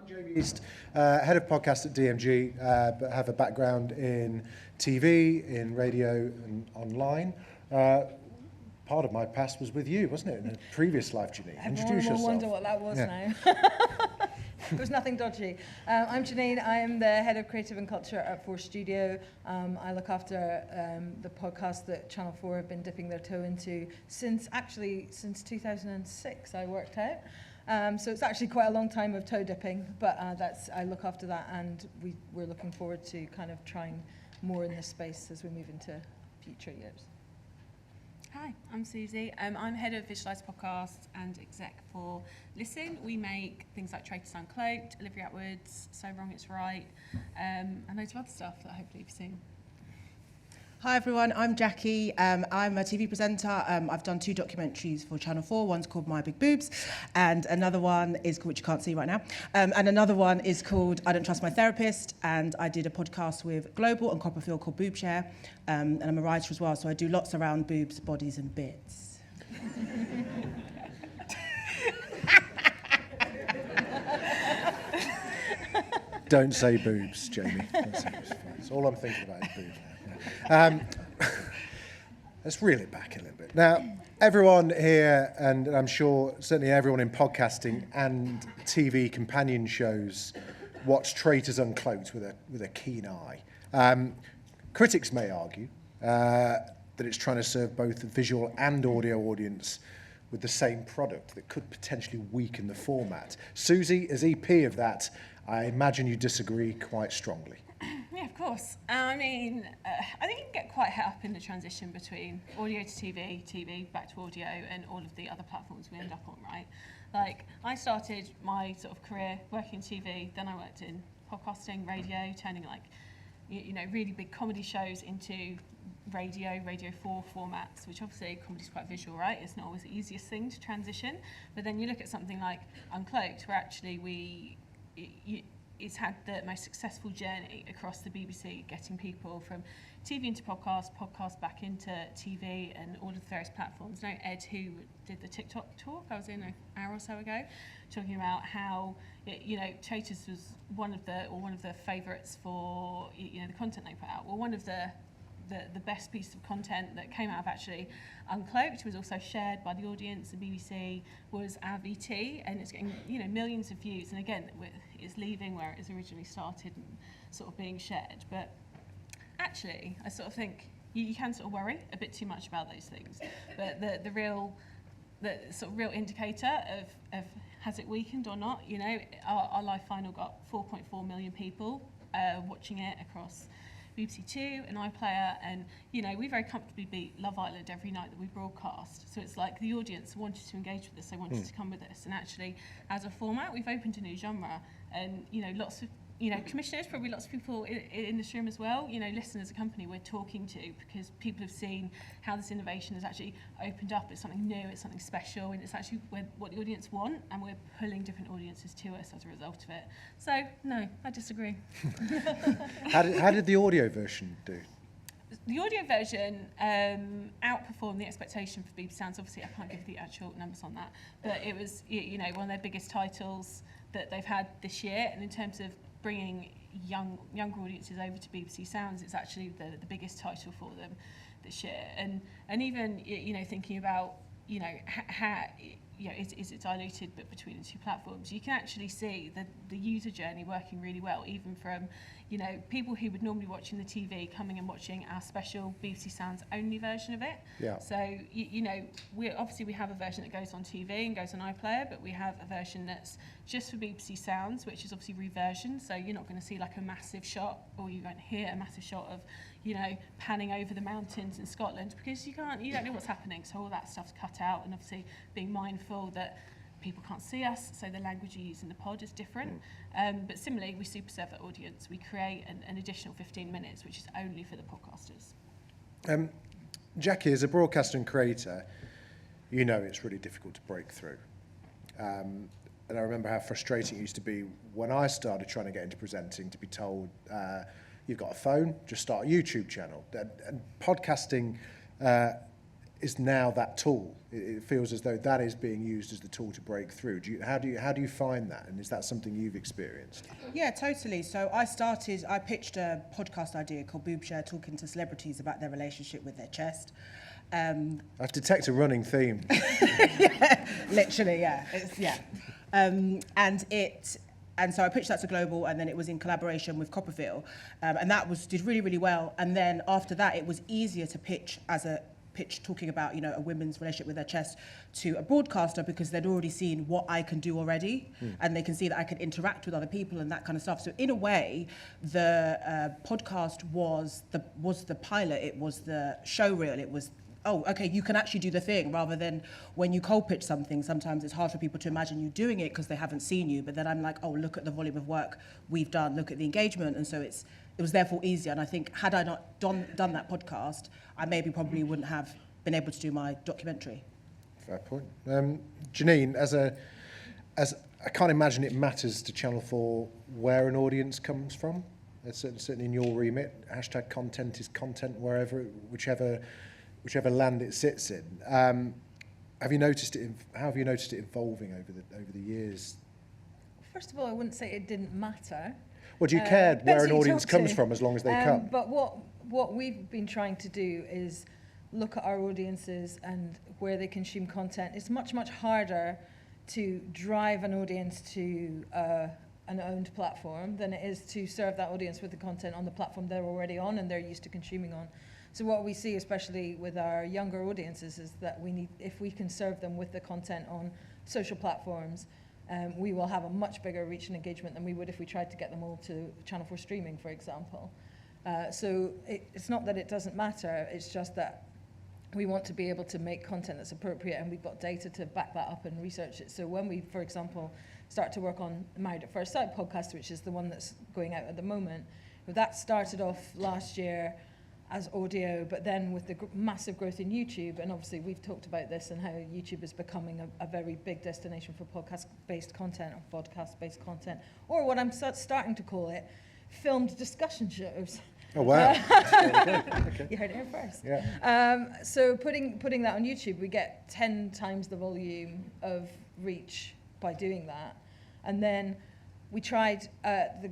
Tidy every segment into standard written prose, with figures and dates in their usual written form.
Jamie East, head of podcast at DMG, but have a background in TV, in radio and online. Part of my past was with you, wasn't it, in a previous life, Janine? Introduce yourself. I wonder what that was now. It was nothing dodgy. I'm Janine. I am the head of creative and culture at 4 Studio. I look after the podcast that Channel 4 have been dipping their toe into since 2006, I worked out. So it's actually quite a long time of toe dipping, but I look after that, and we're looking forward to kind of trying more in this space as we move into future years. Hi, I'm Suzy. I'm head of Visualised podcast and exec for Listen. We make things like Traitors Uncloaked, Olivia Atwood's So Wrong It's Right, and loads of other stuff that hopefully you've seen. Hi everyone, I'm Jackie. I'm a TV presenter. I've done 2 documentaries for Channel 4. One's called My Big Boobs, and another one is called, which you can't see right now, and another one is called I Don't Trust My Therapist, and I did a podcast with Global and CopaFeel called Boobshare, and I'm a writer as well, so I do lots around boobs, bodies and bits. Don't say boobs, Jamie. Don't say boobs. That's all I'm thinking about is boobs now. Let's reel it back a little bit. Now, everyone here, and I'm sure certainly everyone in podcasting and TV companion shows, watch Traitors Uncloaked with a keen eye. Critics may argue that it's trying to serve both the visual and audio audience with the same product that could potentially weaken the format. Suzy, as EP of that, I imagine you disagree quite strongly. Yeah, of course. I mean, I think you can get quite hit up in the transition between audio to TV, TV back to audio, and all of the other platforms we end up on, right? Like, I started my sort of career working in TV, then I worked in podcasting, radio, turning like, you know, really big comedy shows into Radio 4 formats, which obviously comedy's quite visual, right? It's not always the easiest thing to transition. But then you look at something like Uncloaked, where actually it's had the most successful journey across the BBC, getting people from TV into podcast back into TV, and all of the various platforms. Now, Ed, who did the TikTok talk I was in an hour or so ago, talking about how, you know, Traitors was one of the favourites for, you know, the content they put out. Well, one of the best piece of content that came out of actually Uncloaked was also shared by the audience, the BBC, was our VT, and it's getting, you know, millions of views. And again, it's leaving where it was originally started and sort of being shared. But actually, I sort of think you can sort of worry a bit too much about those things. But the sort of real indicator of has it weakened or not, you know, our live final got 4.4 million people watching it across BBC 2 and iPlayer, and you know, we very comfortably beat Love Island every night that we broadcast. So it's like the audience wanted to engage with us, they wanted to come with us, and actually as a format we've opened a new genre, and you know, lots of, you know, commissioners, probably lots of people in this room as well, you know, Listen as a company we're talking to, because people have seen how this innovation has actually opened up. It's something new, it's something special, and it's actually what the audience want, and we're pulling different audiences to us as a result of it. So, no, I disagree. How did the audio version do? The audio version outperformed the expectation for BBC Sounds. Obviously, I can't give the actual numbers on that, but it was, you know, one of their biggest titles that they've had this year, and in terms of bringing younger audiences over to BBC Sounds, it's actually the biggest title for them this year. And even, you know, thinking about, you know, how, you know, is it diluted but between the two platforms, you can actually see the user journey working really well, even from, you know, people who would normally be watching the TV coming and watching our special BBC Sounds only version of it. Yeah. So, you know, we have a version that goes on TV and goes on iPlayer, but we have a version that's just for BBC Sounds, which is obviously reversioned, so you're not going to see like a massive shot, or you won't hear a massive shot of, you know, panning over the mountains in Scotland, because you don't know what's happening, so all that stuff's cut out, and obviously being mindful that people can't see us, so the language you use in the pod is different. But similarly, we super serve that audience. We create an additional 15 minutes, which is only for the podcasters. Jackie, as a broadcaster and creator, you know it's really difficult to break through. And I remember how frustrating it used to be when I started trying to get into presenting, to be told, you've got a phone, just start a YouTube channel. And podcasting is now that tool. It feels as though that is being used as the tool to break through. How do you find that, and is that something you've experienced? Yeah, totally. So I pitched a podcast idea called Boobshare, talking to celebrities about their relationship with their chest. I've detected a running theme. Yeah, literally, yeah. And so I pitched that to Global, and then it was in collaboration with CopaFeel, and that did really, really well. And then after that, it was easier to pitch talking about, you know, a women's relationship with their chest to a broadcaster, because they'd already seen what I can do already, and they can see that I can interact with other people and that kind of stuff. So in a way, the podcast was the pilot. It was the show reel. It was, oh, okay, you can actually do the thing, rather than when you cold pitch something, sometimes it's hard for people to imagine you doing it because they haven't seen you. But then I'm like, oh, look at the volume of work we've done, look at the engagement. And so it was therefore easier. And I think had I not done that podcast, I probably wouldn't have been able to do my documentary. Fair point. Janine, as I can't imagine it matters to Channel 4 where an audience comes from. That's certainly in your remit. Hashtag content is content wherever, whichever land it sits in. Have you noticed it? How have you noticed it evolving over the years? First of all, I wouldn't say it didn't matter. Well, do you care Depends where who an you audience talk comes to. from, as long as they come? But what we've been trying to do is look at our audiences and where they consume content. It's much, much harder to drive an audience to an owned platform than it is to serve that audience with the content on the platform they're already on and they're used to consuming on. So what we see, especially with our younger audiences, is that if we can serve them with the content on social platforms, we will have a much bigger reach and engagement than we would if we tried to get them all to Channel 4 streaming, for example. So it's not that it doesn't matter, it's just that we want to be able to make content that's appropriate, and we've got data to back that up and research it. So when we, for example, start to work on Married at First Sight podcast, which is the one that's going out at the moment, that started off last year as audio, but then with the massive growth in YouTube, and obviously we've talked about this and how YouTube is becoming a very big destination for podcast-based content or podcast-based content, or what I'm starting to call it, filmed discussion shows. Oh, wow. Okay. You heard it here first. Yeah. So putting that on YouTube, we get 10 times the volume of reach by doing that. And then we tried, the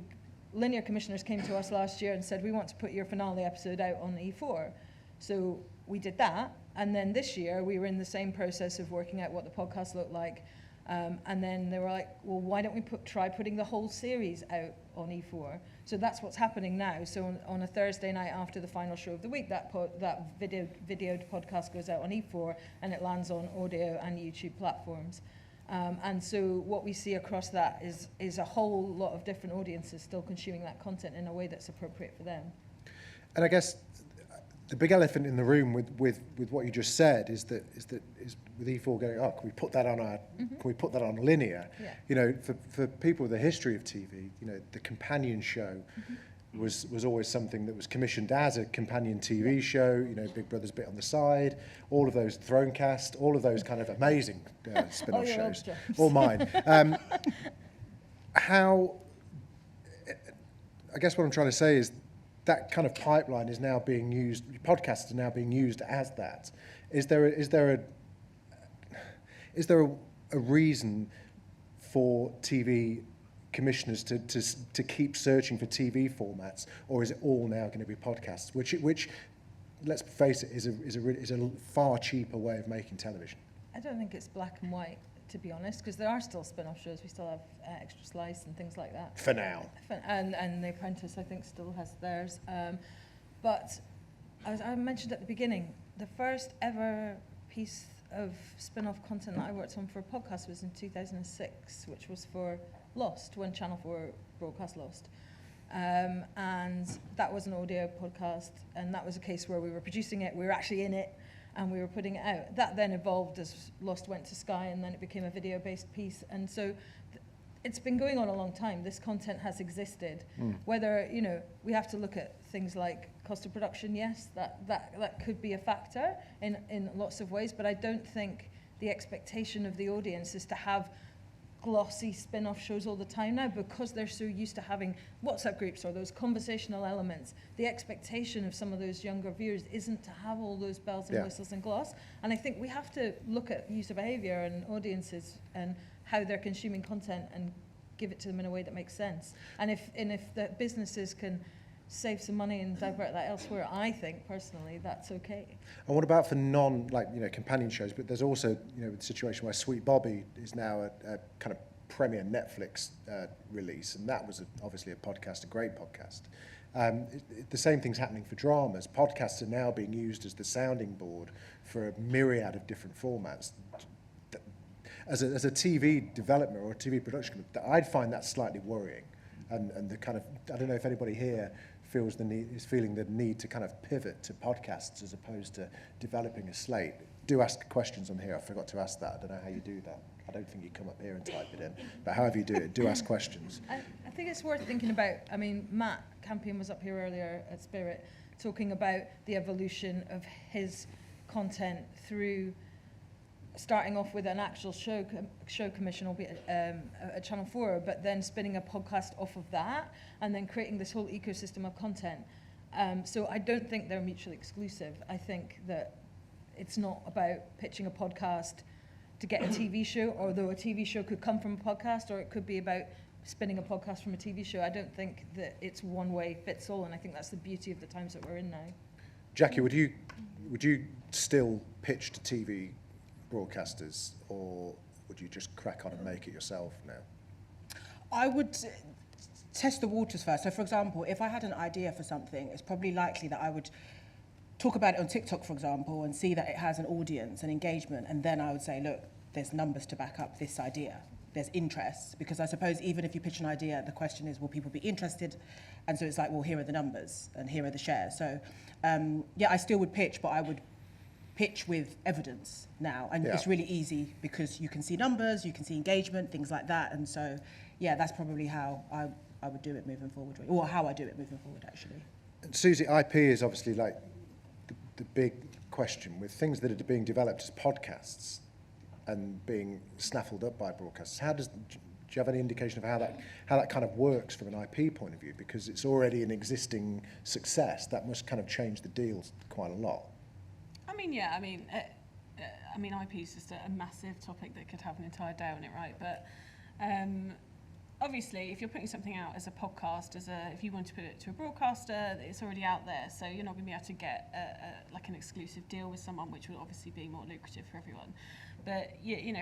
linear commissioners came to us last year and said, we want to put your finale episode out on E4. So we did that. And then this year, we were in the same process of working out what the podcast looked like. And then they were like, well, why don't we try putting the whole series out on E4? So that's what's happening now. So on a Thursday night after the final show of the week, that videoed podcast goes out on E4, and it lands on audio and YouTube platforms. And so what we see across that is a whole lot of different audiences still consuming that content in a way that's appropriate for them. And I guess the big elephant in the room with what you just said is with E4 going, oh, can we put that on linear? Yeah. You know, for people with a history of TV, you know, the companion show was always something that was commissioned as a companion TV show. You know, Big Brother's Bit on the Side, all of those Thronecast, all of those kind of amazing spin-off shows, all mine. I guess what I'm trying to say is that kind of pipeline is now being used. Podcasts are now being used as that. Is there a reason for TV commissioners to keep searching for TV formats, or is it all now going to be podcasts? Which let's face it, is a far cheaper way of making television. I don't think it's black and white, to be honest, because there are still spin-off shows. We still have Extra Slice and things like that. For now. And The Apprentice, I think, still has theirs. But as I mentioned at the beginning, the first ever piece of spin-off content that I worked on for a podcast was in 2006, which was for Lost, when Channel 4 broadcast Lost. And that was an audio podcast, and that was a case where we were producing it, we were actually in it, and we were putting it out. That then evolved as Lost went to Sky, and then it became a video-based piece. And so it's been going on a long time. This content has existed. Whether, you know, we have to look at things like cost of production, yes, that could be a factor in lots of ways, but I don't think the expectation of the audience is to have glossy spin-off shows all the time now because they're so used to having WhatsApp groups or those conversational elements. The expectation of some of those younger viewers isn't to have all those bells and whistles and gloss. And I think we have to look at user behaviour and audiences and how they're consuming content and give it to them in a way that makes sense. And if the businesses can save some money and divert that elsewhere, I think personally that's okay. And what about for companion shows? But there's also, the situation where Sweet Bobby is now a kind of premier Netflix release, and that was obviously a podcast, a great podcast. The same thing's happening for dramas. Podcasts are now being used as the sounding board for a myriad of different formats. As a TV developer or a TV production, I'd find that slightly worrying. And the kind of, I don't know if anybody here is feeling the need to kind of pivot to podcasts as opposed to developing a slate. Do ask questions on here. I forgot to ask that. I don't know how you do that. I don't think you come up here and type it in. But however you do it, do ask questions. I think it's worth thinking about. I mean, Matt Campion was up here earlier at Spirit talking about the evolution of his content through starting off with an actual show commission, albeit at Channel 4, but then spinning a podcast off of that, and then creating this whole ecosystem of content. So I don't think they're mutually exclusive. I think that it's not about pitching a podcast to get a TV show, although a TV show could come from a podcast, or it could be about spinning a podcast from a TV show. I don't think that it's one way fits all, and I think that's the beauty of the times that we're in now. Jackie, would you still pitch to TV broadcasters, or would you just crack on and make it yourself now? I would test the waters first. So, for example, if I had an idea for something, it's probably likely that I would talk about it on TikTok, for example, and see that it has an audience and engagement, and then I would say, look, there's numbers to back up this idea. There's interest, because I suppose even if you pitch an idea, the question is, will people be interested? And so it's like, well, here are the numbers, and here are the shares. So, I still would pitch, but I would pitch with evidence now, and it's really easy because you can see numbers, you can see engagement, things like that, and so that's probably how I would do it moving forward, or how I do it moving forward, actually. And Suzy, IP is obviously like the big question with things that are being developed as podcasts and being snaffled up by broadcasters. Do you have any indication of how that kind of works from an IP point of view? Because it's already an existing success. That must kind of change the deals quite a lot. I mean, IP is just a massive topic that could have an entire day on it, right? But obviously, if you're putting something out as a podcast, if you want to put it to a broadcaster, it's already out there, so you're not going to be able to get an exclusive deal with someone, which will obviously be more lucrative for everyone. But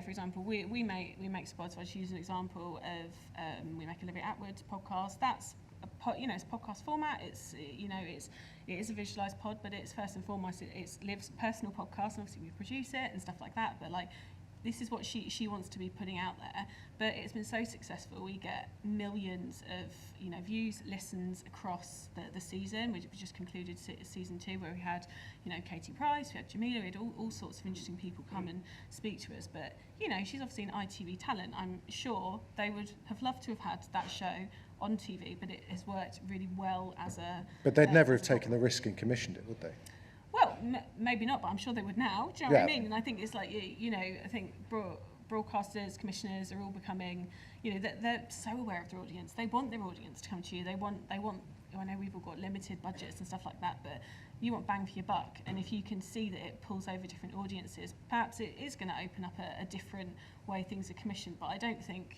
for example, we make spots. I'll just use an example of we make a Olivia Atwood podcast. That's it's a podcast format. It is a visualised pod, but it's first and foremost it's Liv's personal podcast, and obviously we produce it and stuff like that. But this is what she wants to be putting out there. But it's been so successful. We get millions of views, listens across the season. We just concluded season 2, where we had Katie Price, we had Jamila, we had all sorts of interesting people come and speak to us. But she's obviously an ITV talent. I'm sure they would have loved to have had that show on TV, but it has worked really well as a... But they'd never have taken the risk and commissioned it, would they? Well, maybe not, but I'm sure they would now. Do you know what I mean? And I think it's like, I think broadcasters, commissioners are all becoming, they're so aware of their audience. They want their audience to come to you. They want. I know we've all got limited budgets and stuff like that, but you want bang for your buck. And if you can see that it pulls over different audiences, perhaps it is going to open up a different way things are commissioned. But I don't think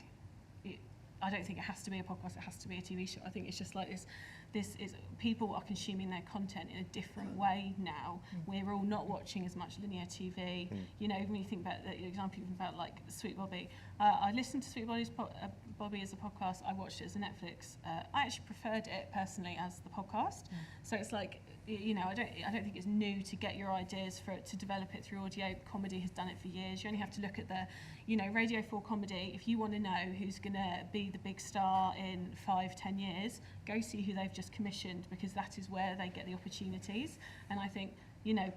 it has to be a podcast. It has to be a TV show. I think it's just like this. This is, people are consuming their content in a different way now. We're all not watching as much linear TV. When you think about the example even about like Sweet Bobby, I listened to Sweet Bobby as a podcast. I watched it as a Netflix. I actually preferred it personally as the podcast. So it's like, I don't think it's new to get your ideas to develop it through audio. Comedy has done it for years. You only have to look at the, Radio 4 comedy. If you want to know who's going to be the big star in 5-10 years, go see who they've just commissioned, because that is where they get the opportunities. And I think,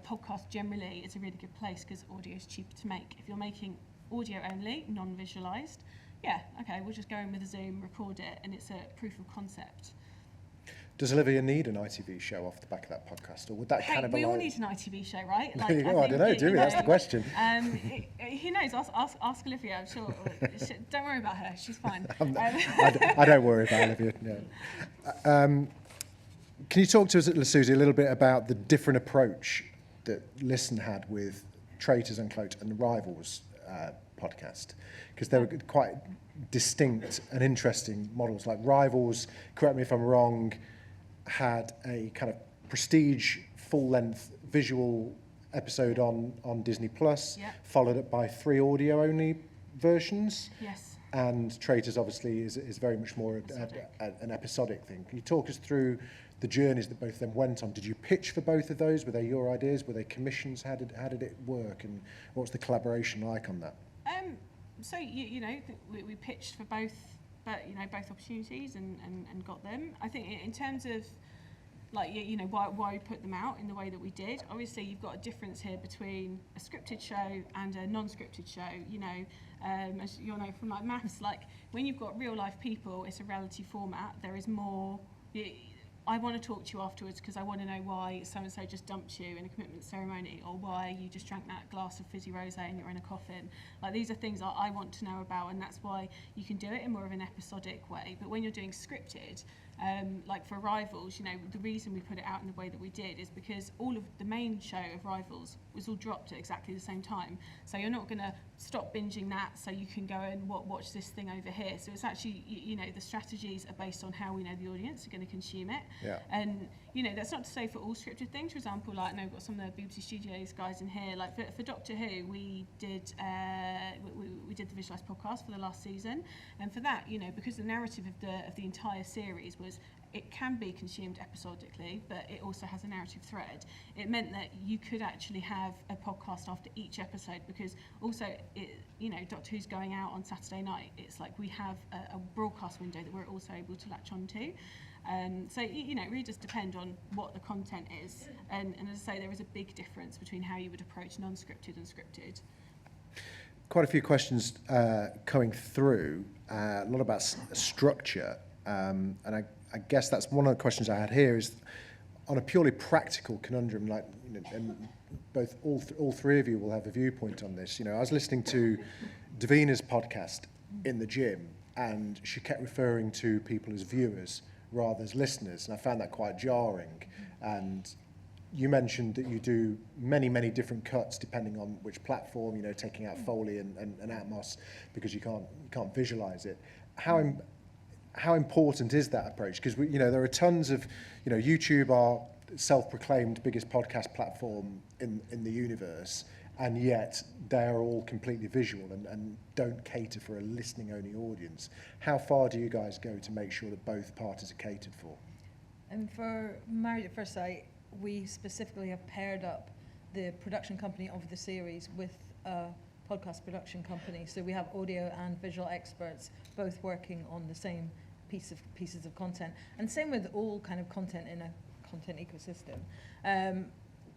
podcast generally is a really good place because audio is cheaper to make. If you're making audio only, non-visualised, we'll just go in with a Zoom, record it, and it's a proof of concept. Does Olivia need an ITV show off the back of that podcast, or would that Hey, cannibalise? we all need an ITV show, right? There you go. I don't know, do we? That's the question. Who knows? Ask Olivia. I'm sure. Don't worry about her. She's fine. I don't worry about Olivia. No. Can you talk to us, Suzy, a little bit about the different approach that Listen had with Traitors Uncloaked and Rivals podcast? Because they were quite distinct and interesting models. Like Rivals, correct me if I'm wrong, had a kind of prestige, full-length visual episode on Disney Plus, followed up by 3 audio-only versions. Yes. And Traitors obviously is very much more an episodic thing. Can you talk us through the journeys that both of them went on? Did you pitch for both of those? Were they your ideas? Were they commissions? How did it work? And what was the collaboration like on that? So we pitched for both, but both opportunities and got them. I think in terms of like why we put them out in the way that we did. Obviously, you've got a difference here between a scripted show and a non-scripted show. As you know from like maths, like when you've got real life people, it's a reality format. There is more. I want to talk to you afterwards because I want to know why so-and-so just dumped you in a commitment ceremony, or why you just drank that glass of fizzy rosé and you're in a coffin. Like, these are things that I want to know about, and that's why you can do it in more of an episodic way. But when you're doing scripted, like for Rivals, the reason we put it out in the way that we did is because all of the main show of Rivals was all dropped at exactly the same time. So you're not going to stop binging that so you can go and watch this thing over here. So it's actually, the strategies are based on how we know the audience are going to consume it. Yeah. And, that's not to say for all scripted things. For example, like, I know we've got some of the BBC Studios guys in here. Like, for Doctor Who, we did we did the Visualised podcast for the last season. And for that, because the narrative of the entire series was, it can be consumed episodically, but it also has a narrative thread. It meant that you could actually have a podcast after each episode, because also, Doctor Who's going out on Saturday night. It's like we have a broadcast window that we're also able to latch onto. So, it really does depend on what the content is. And as I say, there is a big difference between how you would approach non-scripted and scripted. Quite a few questions coming through, a lot about structure. And I guess that's one of the questions I had here, is on a purely practical conundrum, like, and both all three of you will have a viewpoint on this. I was listening to Davina's podcast in the gym, and she kept referring to people as viewers rather as listeners, and I found that quite jarring. And you mentioned that you do many different cuts depending on which platform, taking out Foley and Atmos because you can't visualize it. How important is that approach? Because there are tons of, YouTube are self-proclaimed biggest podcast platform in the universe, and yet they are all completely visual and don't cater for a listening-only audience. How far do you guys go to make sure that both parties are catered for? And for Married at First Sight, we specifically have paired up the production company of the series with a podcast production company. So we have audio and visual experts both working on the same pieces of content. And same with all kind of content in a content ecosystem.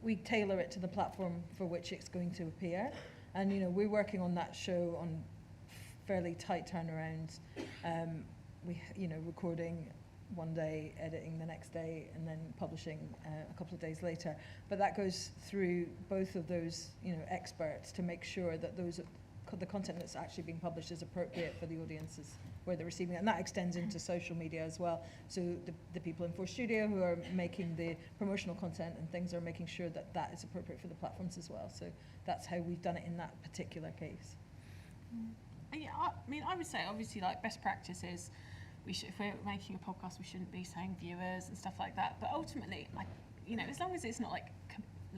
We tailor it to the platform for which it's going to appear. And, we're working on that show on fairly tight turnarounds. Recording one day, editing the next day, and then publishing a couple of days later. But that goes through both of those, experts to make sure that the content that's actually being published is appropriate for the audiences where they're receiving it. And that extends into social media as well. So the people in Force Studio who are making the promotional content and things are making sure that that is appropriate for the platforms as well. So that's how we've done it in that particular case. Yeah, I would say, obviously, like, best practice is, if we're making a podcast, we shouldn't be saying viewers and stuff like that. But ultimately, as long as it's not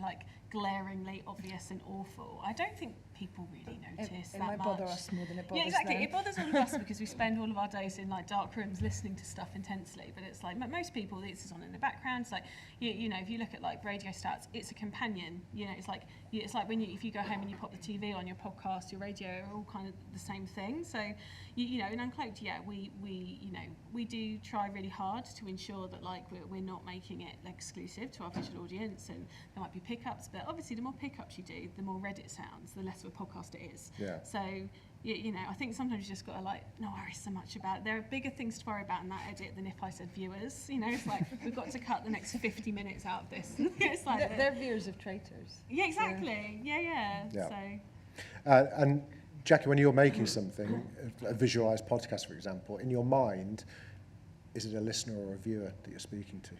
like glaringly obvious and awful, I don't think people really notice it that might much. bother us more than it bothers Yeah, exactly. them. It bothers all of us because we spend all of our days in dark rooms listening to stuff intensely. But it's like most people, this is on in the background. It's like if you look at radio stats, it's a companion. It's like if you go home and you pop the TV on, your podcast, your radio are all kind of the same thing. So in Uncloaked, we do try really hard to ensure that we're not making it exclusive to our visual audience, and there might be pickups, but obviously the more pickups you do, the more red it sounds, the less of a podcast it is. Yeah. So you know, I think sometimes you just got to like not worry so much about it. There are bigger things to worry about in that edit than if I said viewers. You know, it's like we've got to cut the next 50 minutes out of this. It's like They're viewers of Traitors. yeah, exactly. So. Yeah. Yeah. And Jackie, when you're making something, a visualised podcast, for example, in your mind, is it a listener or a viewer that you're speaking to?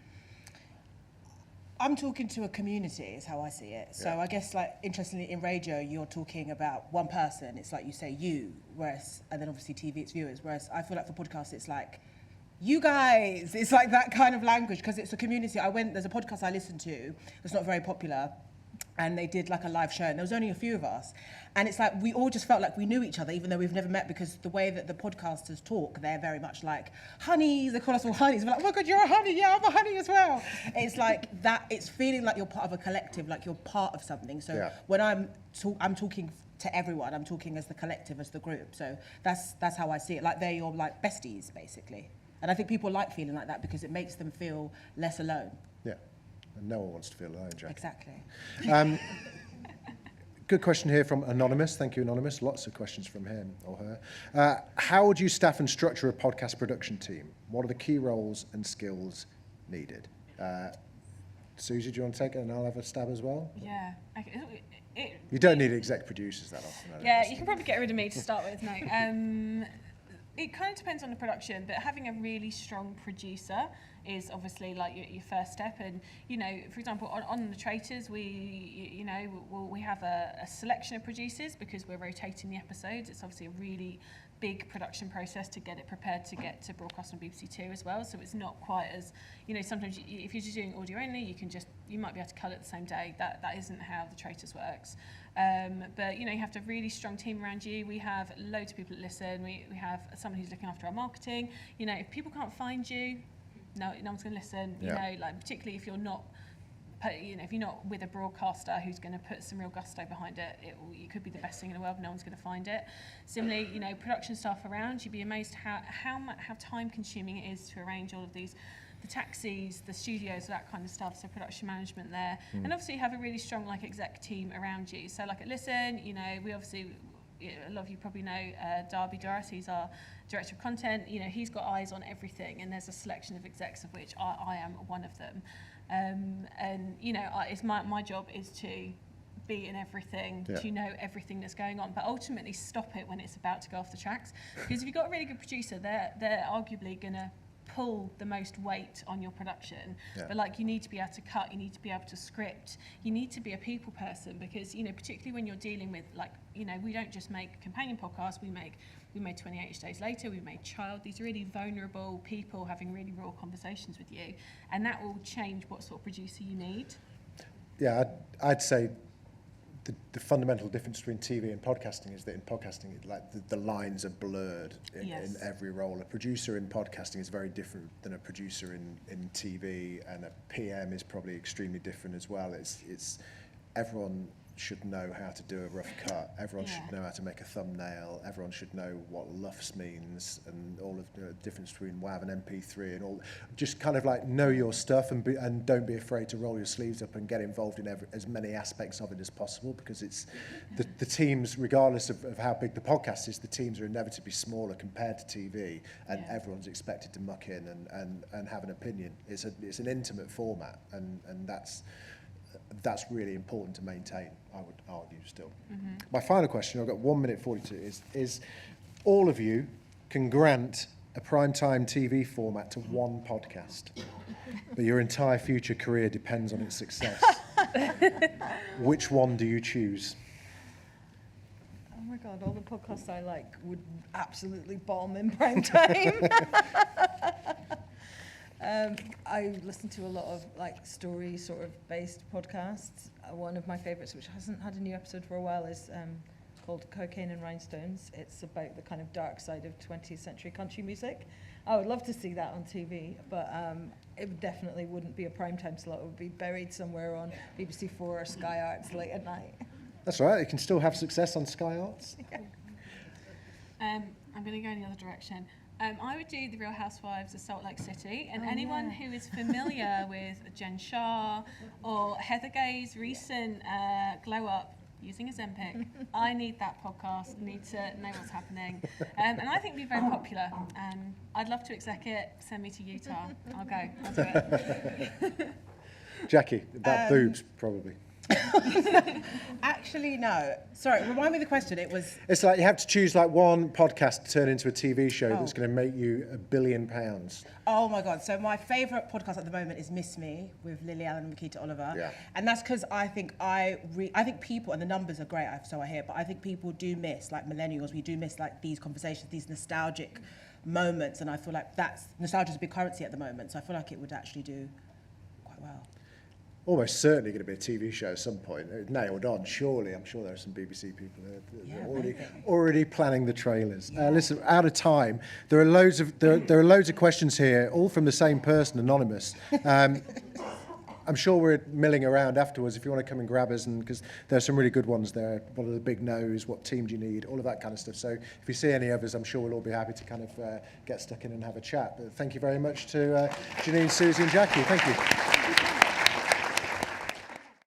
I'm talking to a community is how I see it. So Yeah. I guess, like, interestingly, in radio, you're talking about one person. It's like you say you, whereas, and then obviously TV, it's viewers. Whereas I feel like for podcasts, it's like, you guys. It's like that kind of language because it's a community. There's a podcast I listened to that's not very popular, and they did like a live show, and there was only a few of us. And it's like we all just felt like we knew each other, even though we've never met, because the way that the podcasters talk, they're very much like honeys. They call us all honeys. We're like, oh my God, you're a honey. Yeah, I'm a honey as well. It's like that. It's feeling like you're part of a collective, like you're part of something. So Yeah. when I'm talking to everyone, I'm talking as the collective, as the group. So that's how I see it. Like they're your like besties, basically. And I think people like feeling like that because it makes them feel less alone. Yeah. And no one wants to feel alone, Jackie. Exactly. Good question here from Anonymous. Thank you, Anonymous. Lots of questions from him or her. How would you staff and structure a podcast production team? What are the key roles and skills needed? Suzy, do you want to take it and I'll have a stab as well? Yeah. Okay. You don't need exec producers that often. I don't Yeah, think. you can probably get rid of me to start with. No. It kind of depends on the production, but having a really strong producer is obviously like your first step. And you know, for example, on the Traitors, we have a selection of producers because we're rotating the episodes. It's obviously a really big production process to get it prepared to get to broadcast on BBC Two as well. So it's not quite as, you know, sometimes if you're just doing audio only, you might be able to cut it the same day. That isn't how the Traitors works. But you know, you have to have a really strong team around you. We have loads of people that listen. We have someone who's looking after our marketing. You know, if people can't find you, no one's going to listen. You know, like particularly if you're not, you know, if you're not with a broadcaster who's going to put some real gusto behind it, it could be the best thing in the world. No one's going to find it. Similarly, you know, production staff around, you'd be amazed how time consuming it is to arrange all of these. The taxis, the studios, that kind of stuff, so production management there. And obviously you have a really strong like exec team around you. So like at Listen, you know, we obviously, a lot of you probably know Darby Doris, he's our director of content. You know, he's got eyes on everything, and there's a selection of execs of which I am one of them. And you know, it's my job is to be in everything, to know everything that's going on, but ultimately stop it when it's about to go off the tracks. Because if you've got a really good producer, they're arguably going to pull the most weight on your production. But like, you need to be able to cut, you need to be able to script, you need to be a people person, because you know, particularly when you're dealing with, like, you know, we don't just make companion podcasts, we made 28 Days Later, we made Child. These are really vulnerable people having really raw conversations with you, and that will change what sort of producer you need. Yeah, I'd say the fundamental difference between TV and podcasting is that in podcasting, like the lines are blurred in every role. A producer in podcasting is very different than a producer in TV, and a PM is probably extremely different as well. It's everyone should know how to do a rough cut. Everyone should know how to make a thumbnail. Everyone should know what LUFS means and all of the difference between WAV and MP3 and all. Just kind of like know your stuff and don't be afraid to roll your sleeves up and get involved in as many aspects of it as possible, because it's the teams, regardless of how big the podcast is, the teams are inevitably smaller compared to TV, and everyone's expected to muck in and have an opinion. It's an intimate format, and that's really important to maintain, I would argue still. My final question, I've got 1 minute 42, is all of you can grant a primetime TV format to one podcast, but your entire future career depends on its success. Which one do you choose? Oh my God, all the podcasts I like would absolutely bomb in prime time. I listen to a lot of like story sort of based podcasts. One of my favourites, which hasn't had a new episode for a while, is called Cocaine and Rhinestones. It's about the kind of dark side of 20th century country music. I would love to see that on TV, but it definitely wouldn't be a primetime slot. It would be buried somewhere on BBC 4 or Sky Arts late at night. That's all right, it can still have success on Sky Arts. I'm going to go in the other direction. I would do The Real Housewives of Salt Lake City, and anyone who is familiar with Jen Shah or Heather Gay's recent glow up, using Ozempic. I need that podcast, need to know what's happening. And I think it'd be very popular. I'd love to exec it, send me to Utah. I'll go, I'll do it. Jackie, about boobs, probably. Actually, no. Sorry, remind me of the question. It was... It's like you have to choose like one podcast to turn into a TV show that's going to make you £1 billion. Oh my God. So my favourite podcast at the moment is Miss Me with Lily Allen and Makita Oliver. Yeah. And that's because I think people, and the numbers are great, so I hear, but I think people do miss, like millennials, we do miss like these conversations, these nostalgic moments. And I feel like nostalgia is a big currency at the moment. So I feel like it would actually do quite well. Almost certainly going to be a TV show at some point. Nailed on, surely. I'm sure there are some BBC people that are already planning the trailers. Listen, out of time. There are loads of questions here, all from the same person, anonymous. I'm sure we're milling around afterwards if you want to come and grab us, and because there are some really good ones there. What are the big no's? What team do you need? All of that kind of stuff. So if you see any others, I'm sure we'll all be happy to kind of get stuck in and have a chat. But thank you very much to Janine, Suzy, and Jackie. Thank you.